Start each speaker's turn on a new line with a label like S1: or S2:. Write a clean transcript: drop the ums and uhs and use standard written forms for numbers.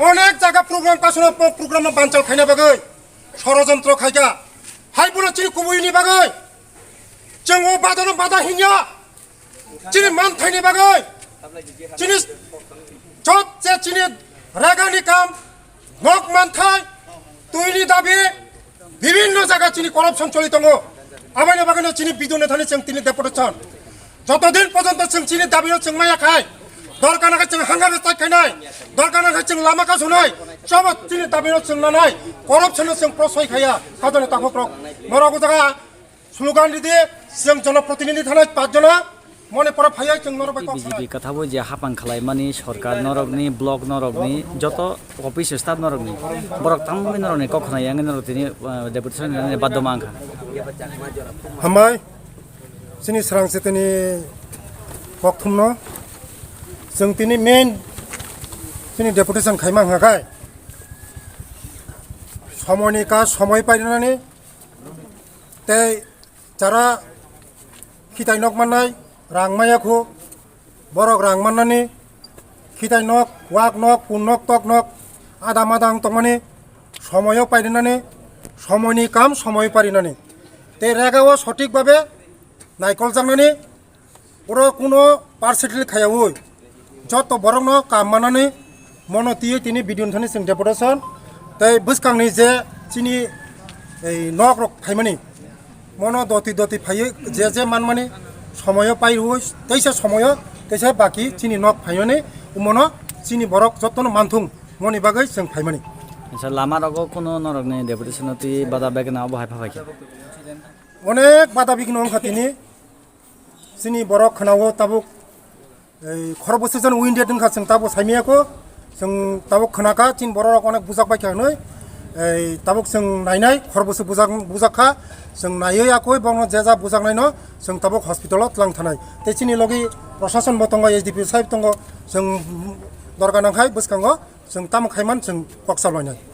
S1: অনেক জায়গা প্রোগ্রাম পাশে প্রোগ্রাম বাঞ্চাল খাইনা বাগৈ ষড়যন্ত্র খাইকা হাইপুনা চিনি কুবুইনি বাগৈ जों बादानो बादा हिnya चिनि मान थाइनि बागै चिनि जत जे चिनि रागानि काम नक मानथाय तुइनि दाबि विभिन्न जायगा चिनि करपशन चलि दङ आबायनो बागैनो चिनि बिदुनो थानि जों तिनि डेपुटेशन যতদিন পর্যন্ত जों चिनि दाबिनो जों मायाखाय दरकार नाखाय जों हांगार स्ट्राइक खायनाय दरकार नाखाय जों लामा कासुनाय सब चिनि दाबिनो जों नानाय करपशन जों प्रसय खाया काजने ताखोक्रक नरागो जागा स्लोगान दिदि जों जनप्रतिनिधि थानाय 5 जना मने परा फाया जों नरबाय
S2: बिजेपि कथाबो जे हापां खालाय मानि सरकार नरगनि ब्लक नरगनि जत अफिस स्टाफ नरगनि बरक तांगनि नरगनि कखनाय आंनि नरगनि डेपुटेशन बादमांखा
S1: हामाय सिनि स्रांसेतनि कखथुमनो जों तिनि मेन सिनि डेपुटेशन खायमा हागाय समयनि का समय पाइनानै ते যারা খিতাই নক মাননাय রাংমায়াखौ বরক রাং মাननानै খিতাই নক ওয়াক নক পুন নক তক নক আদাম আদাं তকমাनि সময়ও পাইनानै সময়नि কাম সময় পারিनानै তে রেগাও সঠিকভাবে নাইকল জাংनानै পুরো কোনো পার্সেন্টেজ খায়াও যত বরং ন কাম মানनानै মনতিয়ে তিনি বিডিয়ন थानि जों डेपुटेशन তাই বুসকাংनि যে চিনি এই নক রক খাইমানি মনো দতি দতি ফাইयो जे मानमानि समय पाइयो तैसा समय तैसा बाकी चिनि नक फाइनानै उमनो चिनि बरक जतन मानथुं मनि बागै जों फाइमानि
S2: आच्छा लामा रगो कोनो नरगनि डेपुटेशन ति बादा बेगना बहाय फाफायखि
S1: अनेक बादा बिगनो खातिनि चिनि बरक खनावो ताबुक এই खरबसजन उइन्डिया दोनखा जों ताबो साइमियाखौ जों ताबुक खनाका चिन बरक अनेक बुजाक बायखानै এই ताबुक जों नायनाय खरबस बुजाखा जों नायै आखै बंनो जेजा बुजांनायनो जों ताबुक हस्पिटालाव लांथानाय तेचिनि लगी प्रशासन बतंग एसडीपी साहेब दंग जों दरगानांखाय बसखांगो जों ताम खायमान जों कक्सालयनाय